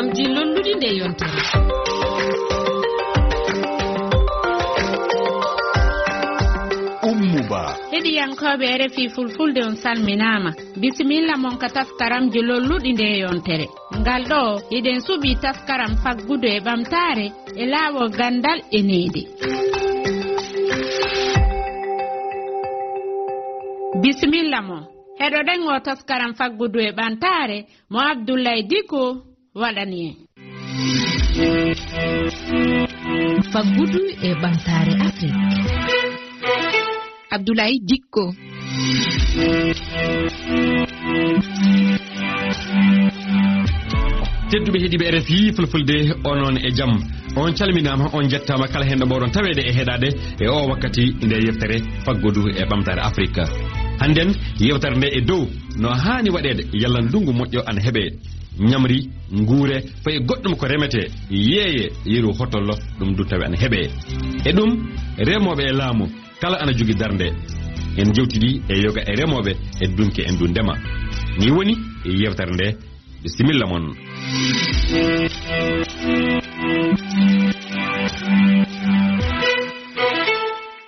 taskaramji lolluɗi nde yontere. Heɗiyankoɓe RFI fulfulde on salminama. Bisimilla mon ka taskaramji lolluɗi nde yontere. Ngal ɗo eɗen suɓi taskaram faggudu e ɓamtare e laawol gandal e needi. Bisimilla mon. Heɗoɗen o taskaram faggudu e ɓamtare mo Abdoulaye Dicko waɗani en. Faggudu e ɓamtare Afrique. Abdoulaye Dicko. tedduɓe heeɗiɓe RFI fulfulde onon e jaam on calminama on jettama kala hen ɗo mbawɗon tawede e heeɗade e o wakkati nde yeftere faggudu e ɓamtare Afrique. Hannden yewtere nde e dow no hani waɗede yalla ndungu moƴƴo ana heeɓe ñamri nguure fayi goɗɗum ko remete yeeye yeru hotollo ɗum du tawi ana heeɓe e ɗum remoɓe e laamu kala ana jogi darnde en jewtidi e yoga e remoɓe e dunke en du ndema ni woni yewtere nde bisimilla mon.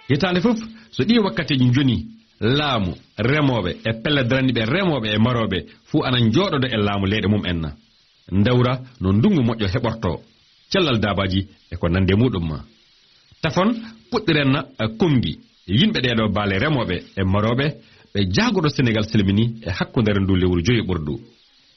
Hitande fof so ɗi wakkatiji joni laamu remoɓe e pelle darandiɓe remoɓe e maroɓe fuu ana jooɗodo e laamu leyɗe mum en ndawra no ndungu moƴƴo heɓorto cellal dabaji e ko nande muɗum tafon puɗɗirenna kongi yimɓe ɗeɗo baale remoɓe e maroɓe ɓe jaagoɗo Sénégal silmini e hakkudere ndu lewru joyi ɓurdu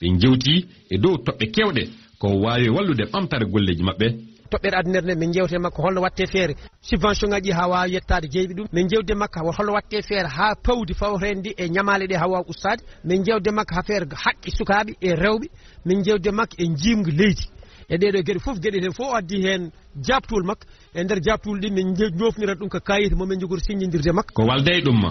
ɓe jewti e dow toɓɓe kewɗe ko wawi wallude ɓamtare golleji maɓɓe. toɓɓere adunere nde min jewte makko holno watte feere subvention ngaji ha wawi yettade jeyɓe ɗum min jewde makko holno watte feere ha pawdi fawrendi e ñamale ɗe ha wawa ustade min jewde makko ha feere haqqi sukaɓe e rewɓe min jewde makko e jimgu leydi e ɗeɗo gueɗe foof gueɗe ɗe fof addi hen jabtol makko e nder jabtol ɗi min jofnirat ɗum ko kayit momin jogori signodirde makko ko walde ɗum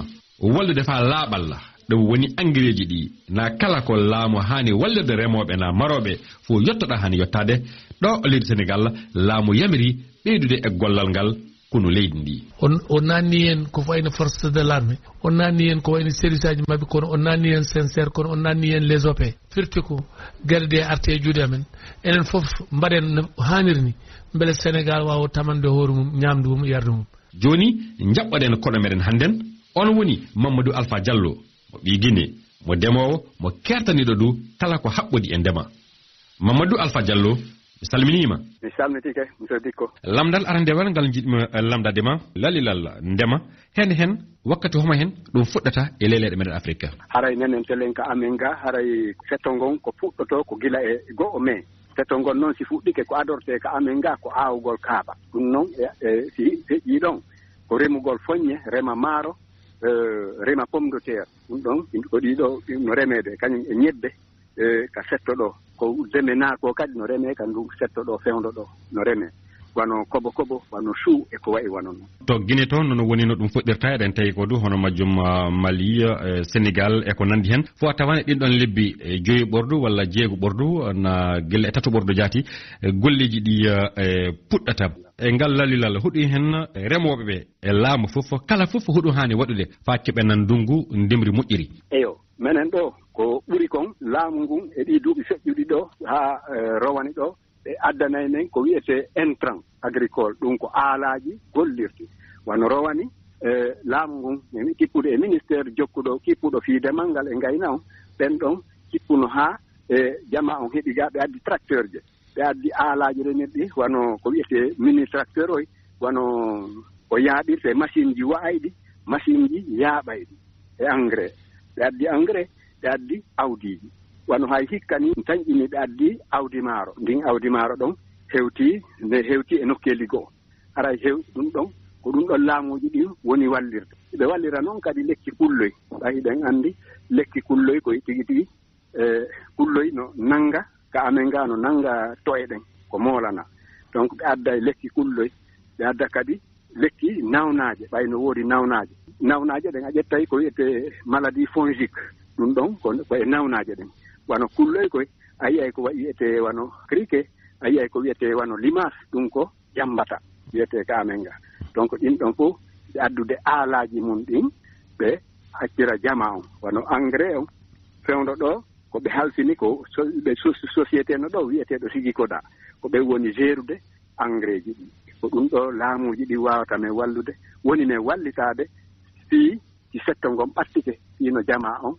wallude fa laaɓalla ɗum woni engrais ji ɗi na kala ko laamu hani wallirde remoɓe na maroɓe fo yettoɗa hani yettade ɗo leydi Sénégal laamu yamiri ɓeydude e gollal ngal kono leydi ndi on nanni en ko wayno force de l'armée on nanni en ko wayno service aji mabɓe kono on nanni en sincére kono on nanni en les OP firti ko gueɗe ɗe arte e juuɗe amen enen foof mbaɗen no hannirni beele Sénégal wawa tamande hoore mum ñamdu mum yardu mum. joni jaɓɓoɗen koɗo meɗen hannden on woni Mamadou Alpha Diallo mo ɓi Guinée mo demowo mo kertaniɗo du kala ko haɓɓodi e ndema. Mamadou Alpha Diallo mi salminima. Mi salmitike monsieur Dicko. Lamdal arandewal ngal jiɗmi lamdadema lalilal ndema hen wakkati homo hen ɗum fuɗɗata e leyɗe meɗen Afrique. haray nenen telen ka amen ga haray fettongon ko fuɗɗoto ko gila e go'o mai fettongon noon si fuɗɗike ko adorte ka amen ga ko awugol kaaɓa ɗum noon si feƴƴi ɗon ko remugol foññe rema maaro rema pomme de terre ɗum ɗon ko ɗiɗo no remede kañum e ñebbe ka setto ɗo ko demena ko kadi no reme ka ndu setto ɗo fewdo ɗo no reme wano kobo wano chou e ko wayi wano noon. To Guinée toon no woni no ɗum fuɗɗirta eɗen tawi ko du hono majjum Mali Sénégal e ko nandi hen fo tawane ɗin ɗon lebbi joyi ɓordu walla jeego ɓordu na gelle e tato ɓordu jaati golleji ɗi puɗɗata e ngal lalilal huɗi hen remoɓe ɓe e laamu fof kala fof huɗum hani waɗude fa keɓenan ndungu ndemri moƴƴiri. Eyo menen ɗo ko ɓuri kon laamu ngun e ɗi duuɓi feƴƴuɗi ɗo ha rowani ɗo ɓe addanayi men ko wiyete intrant agricole ɗum ko aalaji gollirɗi wano rowani laamu ngun min kippude e ministére jokkuɗo kippuɗo fiidemal ngal e ngayna on ɓen ɗon kippuno ha e jama on heeɓi ga ɓe addi tracteur je ɓe addi aalaji renirɗi wano ko wiyete mini tracteur oy wano ko yaaɓirte machine ji wa'ayɗi machine ji yaaɓayɗi e engrais ɓe addi engrais ɓe addi awdiji wano hay hikka ni tañƴini ɓe addi awdi maaro ndin awdi maaro ɗon hewti e nokkeli goo haray hewti ɗum ɗon ko ɗum ɗon laamuji ɗi woni wallirde ɓe wallira noon kadi lekki kulloy ɓayi ɗen anndi lekki kulloy koye tigi tigi kulloy no nanga ka amen ga no nanga toye ɗen ko moolana donc ɓe adda e lekki kulloy ɓe adda kadi lekki nawnaje ɓay no woodi nawnaje ɗen a ƴettay ko wiyete maladie fongique ɗum ɗon koye nawnaje ɗen wano kulloy koye a yiyay ko wiyete wano criquet a yiyay ko wiyete wano limace ɗum ko ƴambata wiyete ka amen ga donc ɗin ɗon fof ɓe addude aalaji mum ɗin ɓe haccira jama on wano engrais on fewdo ɗo ko ɓe halfini ko ɓe société no ɗo wiyeteɗo Sigikoda ko ɓe woni gérude engrais ji ɗi ko ɗum ɗo laamuji ɗi wawata men wallude woni men wallitade si settongon ɓattike sino jama on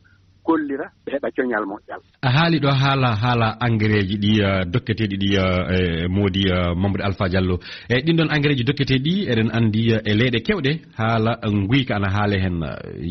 kollira ɓe heɓa coñal moƴƴal. A haali ɗo haala engrais ji ɗi dokketeɗi ɗi modi Mamadou Alpha Diallo e ɗin ɗon engrais ji dokketeɗi eɗen andi e leyɗe kewɗe haala guyka ana haale hen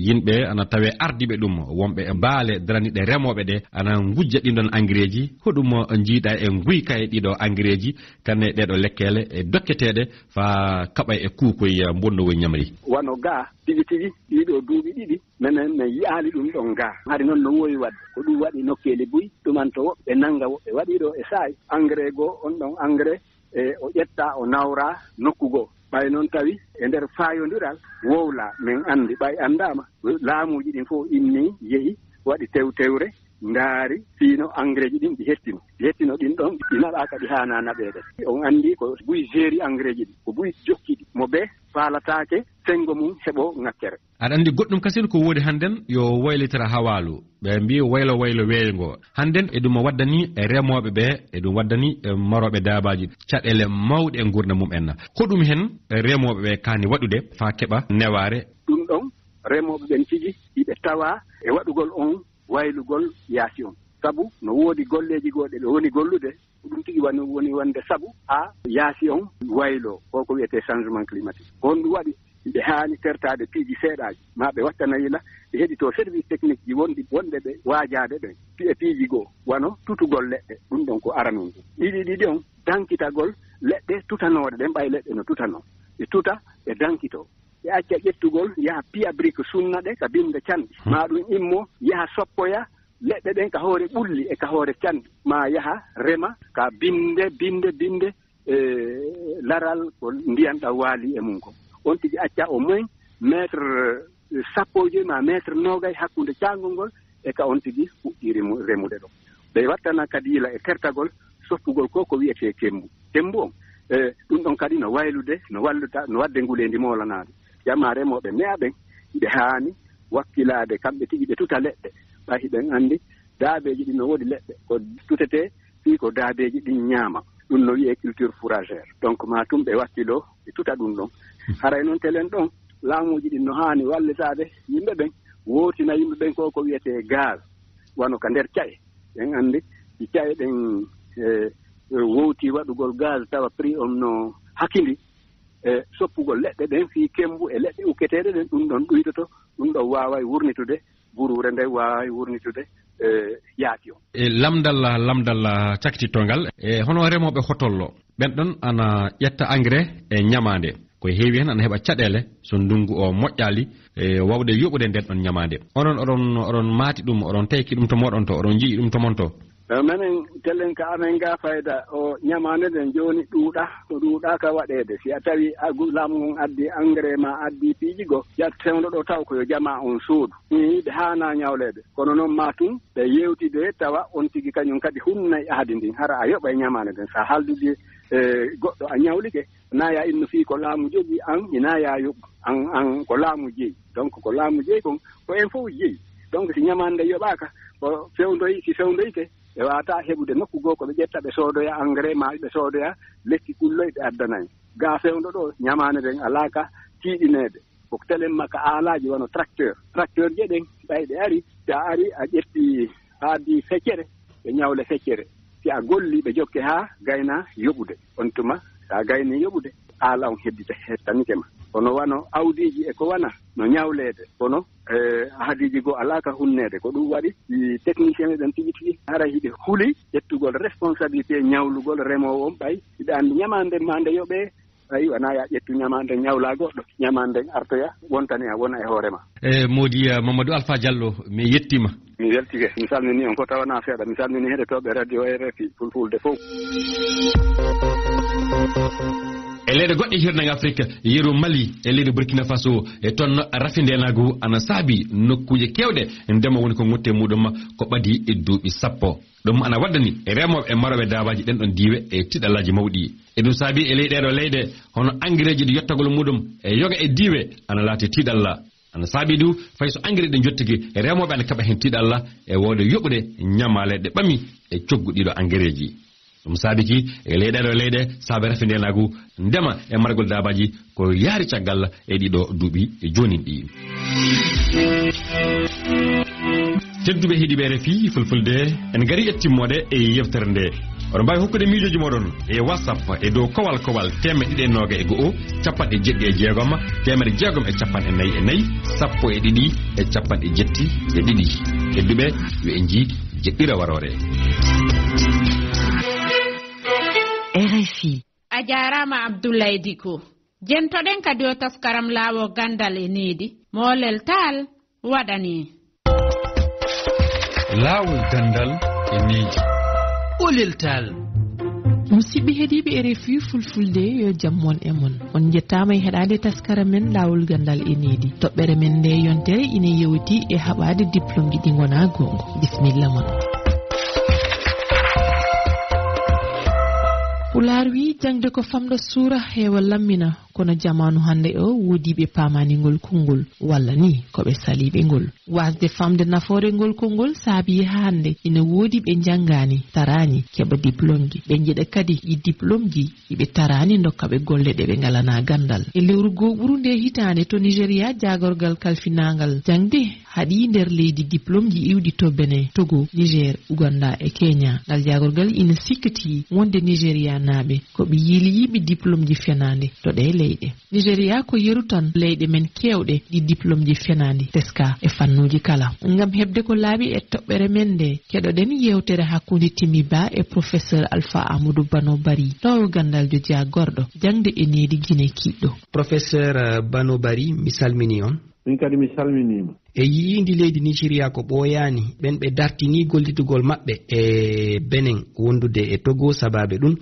yimɓe ana tawe ardiɓe ɗum wonɓe e baale daraniɗe remoɓe ɗe ana gujja ɗin ɗon engrais ji hoɗum jiiɗa e guyka e ɗiɗo engrais ji kanne ɗeɗo lekkele e dokketeɗe fa kaɓa e kuukoy bonnowoy ñamri wano ga tigi tigi ɗiɗo duuɓi ɗiɗi minen min yiyaali ɗum ɗon ga hari noon no wowi wadde ko ɗum waɗi nokkeli buy ɗumanto woɓɓe nanga woɓɓe waɗiɗo e saayi engrais goo on ɗon engrais o ƴetta o nawra nokku goo ɓay noon tawi e nder fayodiral wowla min andi ɓay andama laamuji ɗin fof inni yeehi waɗi tewtewre ndaari fiino engrais ji ɗin ɗi hettino ɗin ɗon ɗi naɓaka ɗi hana naɓede on andi ko buy géri engrais ji ɗi ko buy jokkiɗi mo ɓe faalatake sengo mum heɓo ŋakkere. aɗa andi goɗɗum kasen ko woodi hannden yo waylitira hawalu ɓe mbi waylo weeyngo hannden e ɗum waddani e remoɓe ɓe e ɗum waddani e maroɓe dabaji caɗele mawɗe e gurna mum en hoɗum hen remoɓe ɓe kani waɗude fa keɓa neware ɗum ɗon remoɓe ɓen tigi yiɓe tawa e waɗugol on waylugol yaasi on sabu no woodi golleji goɗɗe ɓe woni gollude ɗum tigi woni wonde sabu ha yaasi on waylo koko wiyete changement climatique on ɗum waɗi ɓe haani tertade piiji seeɗaji ma ɓe wattanayila ɓe heɗito service technique ji wonɗe ɓe waajade ɓen e piiji goo wano tutugol leɗɗe ɗum ɗon ko aranum ɗiɗi on dankitagol leɗɗe tutanoɗe ɗen ɓay leɗɗe no tutano ɓe tuta ɓe dankito ɓe acca ƴettugol yaha piya brique sunna ɗe ka binde canɗi ma ɗum immo yaha soppoya leɗɗe ɗen ka hoore ɓulli e ka hoore canɗi ma yaha rema ka binde laral ko ndiyan ɗam waali e mum ko on tigi acca au moins métre sappoji ma métre nogay hakkude caangol ngol e ka on tigi fuɗɗiri remude ɗo ɓe wattana kadi yila e tertagol soppugol ko wiyete kembu on ɗum ɗon kadi no waylude no walluta no wadde ngulendi molanade jamma remoɓe meaɓen ɓe haani wakkilade kamɓe tigi ɓe tuta leɗɗe ɓayi ɓen andi daabeji ɗin no woodi leɗɗe ko tutete fii ko daabeji ɗin ñaama ɗum no wiye culture fourragère donc ma tum ɓe wakkilo ɓe tuta ɗum ɗon haray noon telen ɗon laamuji ɗin no haani wallitade yimɓe ɓen wootina yimɓe ɓen ko wiyete gaz wano ka nder caye ɓen andi ɗi caye ɗen wowti waɗugol gaz tawa prix on no hakkindi soppugol leɗɗe ɗen fii kembu e leɗɗe ukketeɗe ɗen ɗum ɗon ɗuytoto ɗum ɗon waaway wurnitude burure nde waaway wurnitude yaati on e lamdal cakkitittongal e hono remoɓe hotollo ɓen ɗon ana ƴetta engrais e ñamande ko heewi hen ana heɓa caɗele so ndungu o moƴƴali e wawde yoɓude nden ɗon ñamande oɗon maati ɗum oɗon teyki ɗum to moɗon to oɗon jii ɗum to mon to minen tellen ka amen ga fayda o ñamande nden joni ɗuuɗa ka waɗede si a tawi laamu ngon addi engrais ma addi piiji go ƴat fewdo ɗo taw koyo jama on suudu ɓe hana ñawlede kono noon ma tum ɓe yewtide tawa on tigi kañum kadi humnayi ahadi ndin hara a yoɓa e ñamande nden sa haldudi goɗɗo a ñawlike naya inno fii ko laamu jogi an inaya yoɓ an ko laamu jeeyi donc ko laamu jeeyi kon ko en fof jeeyi donc si ñamande yoɓaka ko si fewdoyte ɓe wawata heɓude nokku goo ko ɓe ƴetta ɓe soodoya engrais ma ɓe soodoya lekki kulloy ɓe addanayi ga fewdo ɗo ñamande ɗen alaka tiiɗinede ko telen makka aalaji wono tracteur je ɗen ɓayɗe ari si a ari a ƴetti addi feccere ɓe ñawle feccere si a golli ɓe jokke ha gayna yoɓude on tuma sa gayni yoɓude aala on hettanike ma kono wano awdiji e ko wana no ñawlede kono ahadiji goo alaka hunnede ko ɗum waɗi technicien ɓen tigi tigi hara hiɗe huuli ƴettugol responsabilité ñawlugol remowo on ɓay hiɗe andi ñamande ma nde yoɓe ayi wona ya ƴettu ñamande ñawla goɗɗo ñamande artoya wontani a wona e hoorema modi Mamadou Alpha Diallo mi yettima mi weltike mi salmini on ko tawana seeɗa mi salmini heɗotoɓe radio RFI fulfulde fof e leyɗe goɗɗe hirnage Afrique yeru Mali e leydi Burkina Faso e toon rafindenago ana saabi nokkuje kewɗe ndema woni ko gutte muɗum ko ɓadi e duuɓi sappo ɗum ana waddani remoɓe e maroɓe dabaji ɗen ɗon diwe e tiɗallaji mawɗi e ɗum saabi e leyɗeɗo leyɗe hono engrais ji ɗi yettagol muɗum e yoga e diwe ana laati tiɗalla ana saabi du fay so engrais de jottigi remoɓe ana kaɓa hen tiɗalla e wode yoɓude ñamale ɗe ɓami e cogguɗiɗo engrais ji ɗum saabiki e leyɗe saabe rafindenagu ndema e margol dabaji ko yaari caggal e ɗiɗo duuɓi e jonin ɗi tedduɓe heeɗiɓe RFI fulfulde en gari e timmode e yewtere nde oɗon mbawi hokkude miijoji moɗon e whatsapp e dow kowal 190 capanɗe jeɗɗi e jeegom 654 sappo e ɗiɗi e capanɗe jetti e ɗiɗi tedduɓe yo en ji jeɗɗira warore RFI a jarama Abdoulaye Diko jentoɗen kadi o taskaram laawo gandal e needi molel tal waɗani laawol gandal e needi olel tal musidɓe heeɗiɓe RFI fulfulde yo jammon e mon on jettama e heɗade taskara men lawol gandal e needi toɓɓere men nde yontere ina yewti e haɓade diplôme ji ɗi gona gonga bisimilla mon Pulaar wi jangde ko famɗo suura heewa lammina kono jamanu hande o woodiɓe pamaningol konngol walla ni koɓe saliɓe ngol wasde famde nafoore ngol konngol saabi hande ina woodi ɓe janngani tarani keɓa diplôme ji ɓe jeeɗa kadi i diplôme ji iɓe tarani dokkaɓe golle ɗe ɓe ngalana gandal e lewru goɓuru nde hitande to Nigéria jagorgal kalfinagal jangde haɗi nder leydi diplôme ji iwɗi to Benin Togo Niger Uganda e Kenya ngal jagorgal ina sikkati wonde Nigéria naɓe koɓe yiiliyiɓe diplôme ji fenande to ɗe leyɗe Nigéria ko yerutan leyɗe men kewɗe ɗi diplôme ji fenandi teska e fannuji kala ngam hebde ko laaɓi e toɓɓere men nde keɗoɗen yewtere hakkude Timi Ba e professeur Alpha Amadou Bano Bari ɗo gandal jo jeya gorɗo jangde e needi Guinée kiɗɗo professeur Bano Bari mi salmini on min kadi mi salminima e yiindi leydi Nigéria ko ɓooyani ɓen ɓe dartini gollitugol maɓɓe e Benin wondude e Togo sababe ɗum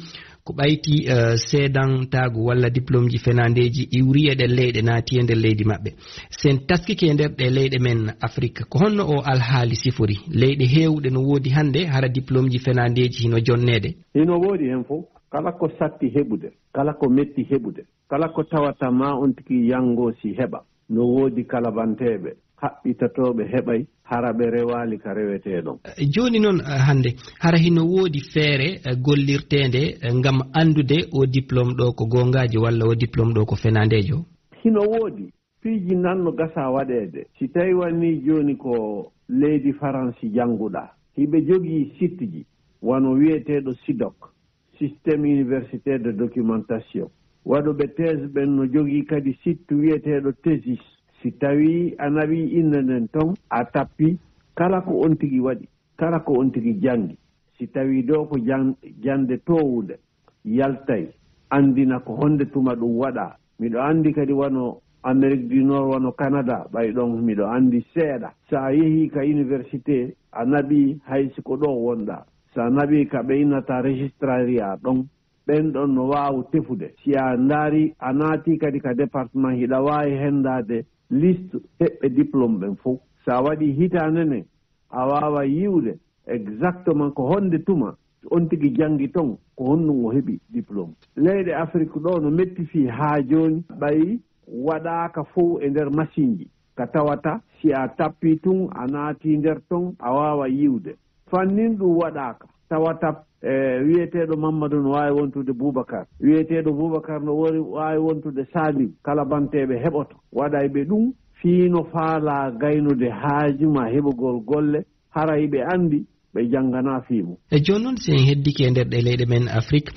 ko ɓayti seedantagu walla diplôme ji fenandeji iwri e ɗen leyɗe naati e nder leydi maɓɓe sen taskike e nder ɗe leyɗe men Afrique ko honno o alhaali sifori leyɗe heewɗe no woodi hannde hara diplôme ji fenandeji hino jonnede hino woodi hen fof kala ko satti heɓude kala ko metti heɓude kala ko tawata ma on tigi yangosi heɓa no woodi kalabanteɓe haɓɓitatoɓe heɓay hara ɓe rewali ka reweteɗon joni noon hande hara hino woodi feere gollirtede ngam andude o diplôme ɗo ko gongaji walla o diplôme ɗo ko fenandejo hino woodi piiji nanno gasa waɗede si tawi wanni joni ko leydi France jannguɗa hiɓe jogii site ji wano wiyeteɗo SIDOC systéme universitaire de documentation waɗoɓe thèse ɓen no jogii kadi site wiyeteɗo THESIS si tawi a nawi inde nden ton a tappi kala ko on tigi waɗi kala ko on tigi janngi si tawi ɗo ko jande towude yaltay andina ko honde tuma ɗum waɗa miɗo andi kadi wano Amérique du Nord wano Canada ɓay ɗon miɗo andi seeɗa sa yeehi ka université a naɓi hay siko ɗo wonɗa sa naɓi ka ɓe innata registraria ɗon ɓen ɗon no waawi tefude si a ndaari a naati kadi ka département hiɗa waawi henndade liste heɓɓe diplôme ɓen fof so a waɗi hitaande nden a waawa yiwde exactement ko honde tuma on tigi janngi ton ko honɗum o heɓi diplôme leyɗe Afrique ɗo no metti fii haa jooni ɓayi waɗaaka fof e ndeer machine ji ka tawata si a tappii tun a naatii ndeer ton a waawa yiwde fannin ɗum waɗaaka tawata wiyeteɗo Mamadou no wawi wontude Boubacar wiyeteɗo Boubacar no wawi wontude Salim kala banteɓe heɓoto waɗay ɓe ɗum fiino faala gaynude haajuma heɓugol golle hara yiɓe andi ɓe janngana fiimo e jooni noon sen heddike e nder ɗe leyɗe men Afrique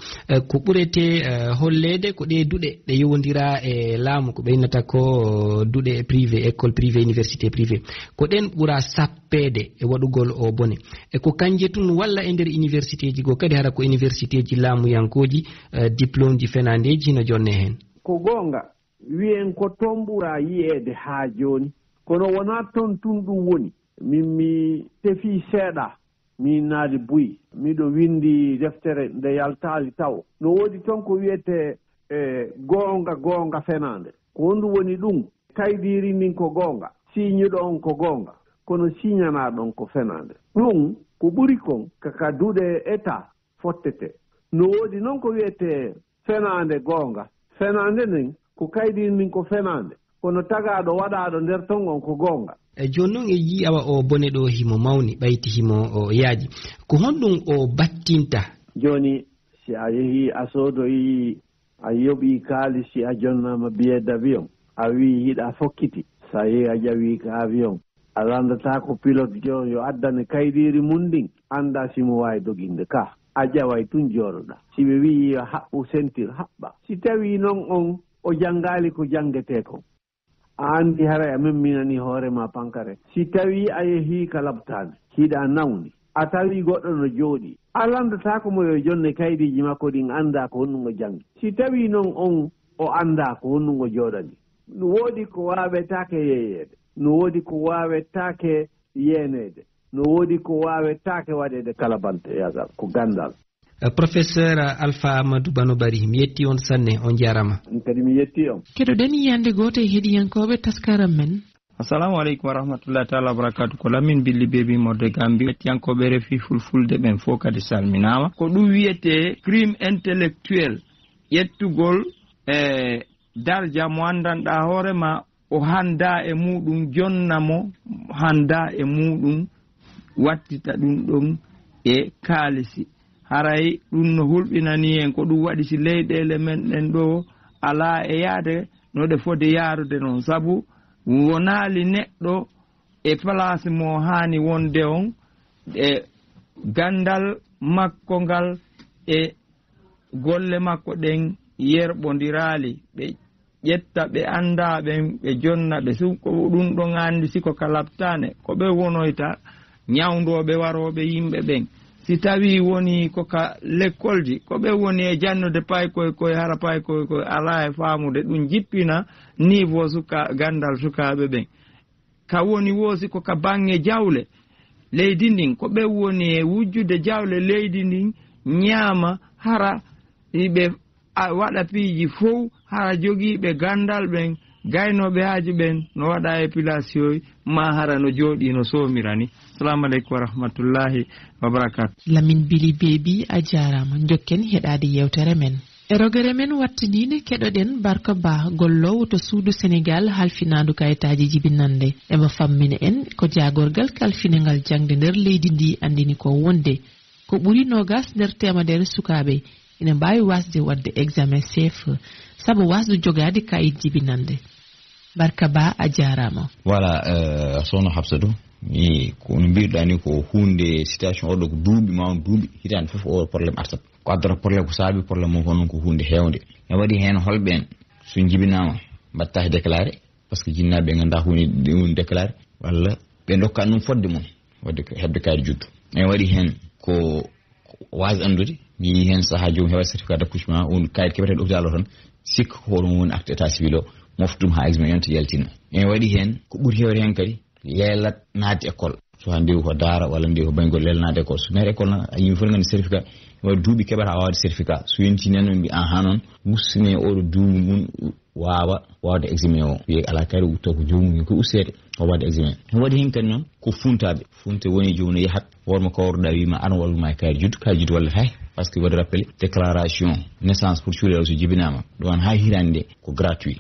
ko ɓurete hollede ko ɗe duɗe ɗe yowdira e laamu ko ɓeynata ko duɗe privé école privé université privé ko ɗen ɓura sappeede e waɗugol o bone e ko kanje tun walla e nder université ji goo kadi hara ko université ji laamuyankoji diplôme ji fenandeji no jonne heen ko goonga wiyen ko toon ɓura yiyeede haa jooni kono wonaa toon tun ɗum woni min mi tefii seeɗa min naali buyi miɗo windi deftere nde yaltaali taw no woodi toon ko wiyete goonga fenande ko honɗum woni ɗum kaydiri ndin ko goonga siñuɗo on ko goonga kono siñanaɗon ko fenande ɗum ko ɓuri kon kaka duuɗe état fottete no woodi noon ko wiyete fenande goonga fenande nden ko kaydiri ndin ko fenande kono tagaɗo waɗaɗo nder ton on ko gonga. Joni noon e yi'awa o bone ɗo himo mawni ɓayti himo o yaaji ko honɗum o battinta. Joni si a yehi a soodoyi a yoɓi kaalisi a jonnama billet d'avion a wi hiɗa fokkiti sa yehi a ƴawi ka avion a landata ko pilote jo yo addane kayɗiri mum ɗin anda simo wawi doginde ka a ƴaway tun jooɗoɗa si ɓe wi yo haɓɓu sentir haɓɓa si tawi noon on o janngali ko janggete kon a andi haray a memminani hoorema pankare si tawi a yehi ka labtane hiɗa nawni a tawi goɗɗo no jooɗi a landatako mo yo jonne kaydiji makko ɗin anda ko honɗum o janggi si tawi noon on o anda ko honɗum o jooɗani no woodi ko wawetake yeeyede no woodi ko wawetake yenede no woodi ko wawetake waɗede kala bante yasal ko gandal. Professeur Alpha Amadou Bano Bari mi yetti on sanne on jarama. Kadi mi yetti on. Keɗoɗen yiyande goto e heɗiyankoɓe taskaram men. Assalamu aleykum wa rahmatullahi taala wa barakatuh ko lamin billi bebi morde gambi yettiyankoɓe refi fulfulde ɓen fof kadi salminama ko ɗum wiyete crime intellectuel yettugol darja mo andanɗa hoorema o handa e muɗum jonnamo handa e muɗum wattita ɗum ɗon e kaalisi haray ɗum no hulɓinani en ko ɗum waɗi si leyɗele men ɗen ɗo ala e yaade no ɗe foti yaarude noon sabu wonaali neɗɗo e place mo haani wonde on e gandal makko ngal e golle makko ɗen yerɓodiraali ɓe ƴetta ɓe annda ɓen ɓe jonna ɓe suko ɗum ɗon anndi siko ka labtane ko ɓe wonoyta ñawdoɓe waroɓe yimɓe ɓen si tawi woni koka lekkolji ko ɓe woni e jannude paykoye koye hara paykoye koye ala e faamude ɗum jippina niveau suka gandal sukaɓe ɓen ka woni woosi koka bange jawle leydi ndin ko ɓe woni e wujjude jawle leydi ndin ñaama hara ɓe waɗa piiji fof hara jogiiɓe gandal ɓen gaynoɓe haaji ɓen no waɗa e population ma hara no jooɗi no soomirani. Assalamu aleykum wa rahmatullahi wa barakatu. Lamin Bili Bebi a jarama jokken heɗade yewtere men. E rogere men wattinide keɗoɗen Barka Ba gollowo to suudu Sénégal halfinadu kayitaji jibinande ema fammine en ko jagorgal kalfinengal jangde nder leydi ndi andini ko wonde ko ɓuri nogas nder temedere sukaɓe ina mbawi wasde wadde examen CFE sabu wasde jogade kayit jibinande. Barka Ba a jarama. Voilà sono Hafsadou mi ko no mbiɗa ni ko hunde situation oɗo ko duuɓi ma duuɓi hitande fof o probléme artat ko addata probléme ko saabi probléme mum ko noon ko hunde heewde ne waɗi hen holɓe en so jibinama mbatta déclaré par ce que jinnaɓe ganda hunde ɗum déclaré walla ɓe dokka ɗum fodde mum wadde hebde kayit juddu en waɗi hen ko waasi andude mi yi hen saaha jomum heɓa certificat d' accouchement on kayit keɓete hôpital o tan sikka ko hoɗum woni acte état civil o moftum ha examen yonta yaltina en waɗi hen ko ɓuuri hewde hen kadi leelat naade école so ha ndewi ko daara walla ndewi ko baygol leela naade école so naade école na yimɓe fof gandi certificat waɗi duuɓi keɓata wawde certificat so yonti nen mbi aha noon ustane oɗo duuɓi mum wawa wawde examen o wiye ala kadi utta ko jomum ko ussede o wadde examen en waɗi hen kadi noon ko funtaɓe funte woni jomum no yahat worma kawruɗa wima an walluma e kayit juddu walla hay par ce que waɗi rappelé déclaration naissance pour cuuɗe so jibinama ɗon ha hirande ko gratuit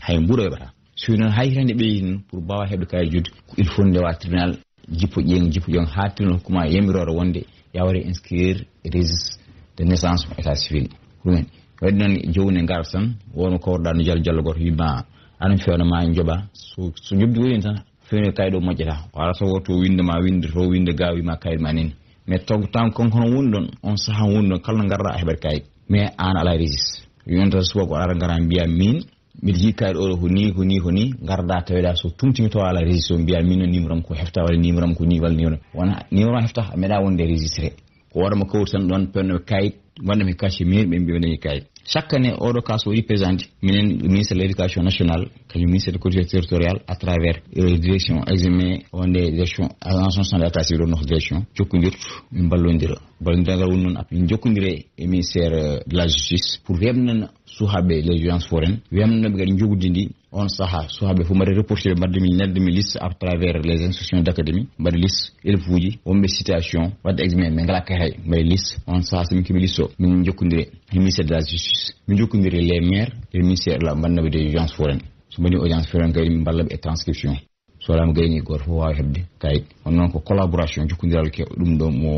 hay mbuɗo yoɓata so noon hay hirande ɓeyi noon pour mbawa heɓde kayit juddu ko il faut ndewa tribunal jippo ƴeeng ha tribunal hokkuma yamirore wonde yawre inscrire registre de naissance état civil ɗumen waɗi noon jowne garata tan wonmo kawruɗa no jallo goto wima aɗa fewna ma jooɓa so jobdi woni tan fewne kayit o moƴƴata wala so woto windema winde to winde ga wima kayit ma neni mais tan konkono woni ɗon on saaha woni ɗon kala no garɗa a heɓat kayit mais an ala registre yonta suba ko ara gara mbiya min mbiɗa jii kayit oɗo ko ni garda taweɗa so tumtimi to ala registre o mbiya min no numéro am ko hefta walla numéro am ko ni walla numéro wona numéro am hefta meeɗa wonde registré ko waɗama kawri tan ɗon pennoɓe kayit wandami cachemire ɓe mbi dañi kayit chaque année oɗo cas o waɗi présenté minen ministre de l' éducation nationale kañum ministre de collectivité territorial à travers direction examen wonde direction agence nationale d'état civil no direction jokkodirtu min ballodira ballodiral woni noon min jokkodire e ministère de la justice pour webnana suhaɓe les violences foraines wemnoɓe kadi jogudi ndi on saaha suhaɓe fof mbaɗa reporté mbaɗde mi liste à travers les institutions d' académie mbaɗa liste élève uji wonɓe situation wadde examen ɓe ngala kay hay mbaɗa liste on saaha somin keeɓi liste o min jokkodire e ministère de la justice min jokkodire les maires et le ministère de la bandaɓe des violences foraines so mbaɗi audience feere kadi min balla ɓe e transcription so wala mo gayni goto fof wawi hebde kayit on noon ko collaboration jokkodiral ke ɗum ɗo mo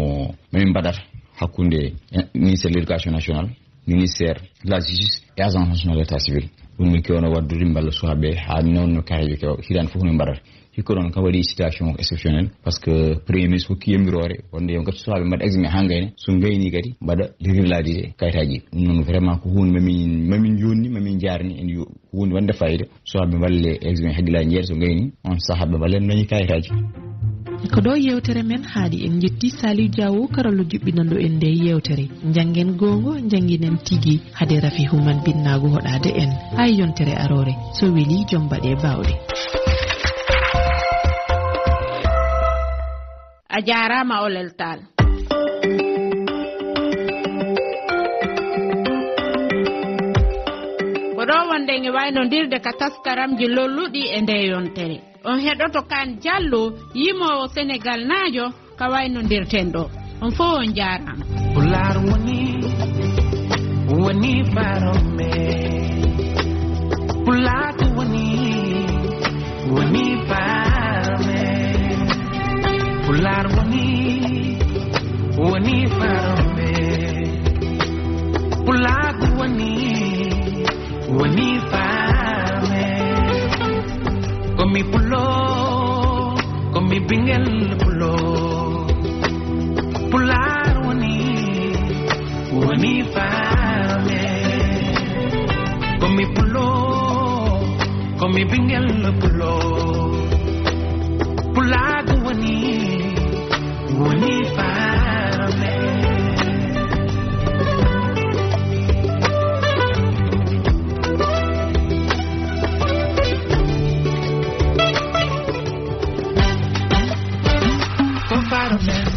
mamin mbaɗata hakkude ministére de l'éducation nationale ministére de la justice et agence nationale d' état civil ɗum min kewno waddude mballa sukaɓe ha nonno kareji kew hitande fof min mbaɗata hikko ɗon kam waɗi situation exceptionnel par ce que premier ministre hokki yamirore wonde yo gati sukaɓe mbaɗa examen ha gayne so gayni kadi mbaɗa régularité kayitaji ɗum noon vraiment ko hunde mamin jonni mamin jarni en hunde wonde fayida sukaɓe mballe examen hagguilaji jeeɗa so gayni on saaha ɓe mballen dañi kayitaji ko ɗo yewtere men haadi en jetti Saliou Diawo karallo juɓɓinanɗo en nde yewtere janggen gongo janginen tigui haade rafi human binnago hoɗade en ha yontere arore so weeli joom baɗe bawɗe. a jarama Olel Tall. ko ɗo wonde e waynodirde ka taskaramji lolluɗi e nde yontere on heɗoto kan Diallo yimowo Sénégal naajo ka waynodirten ɗo on fof on jarama. Pular woni parome pular woni parome pular woni parome pular woni parome komi pulo komi bingel pulo pular woni parome komi pulo komi bingel pulo pular woni parome. Parome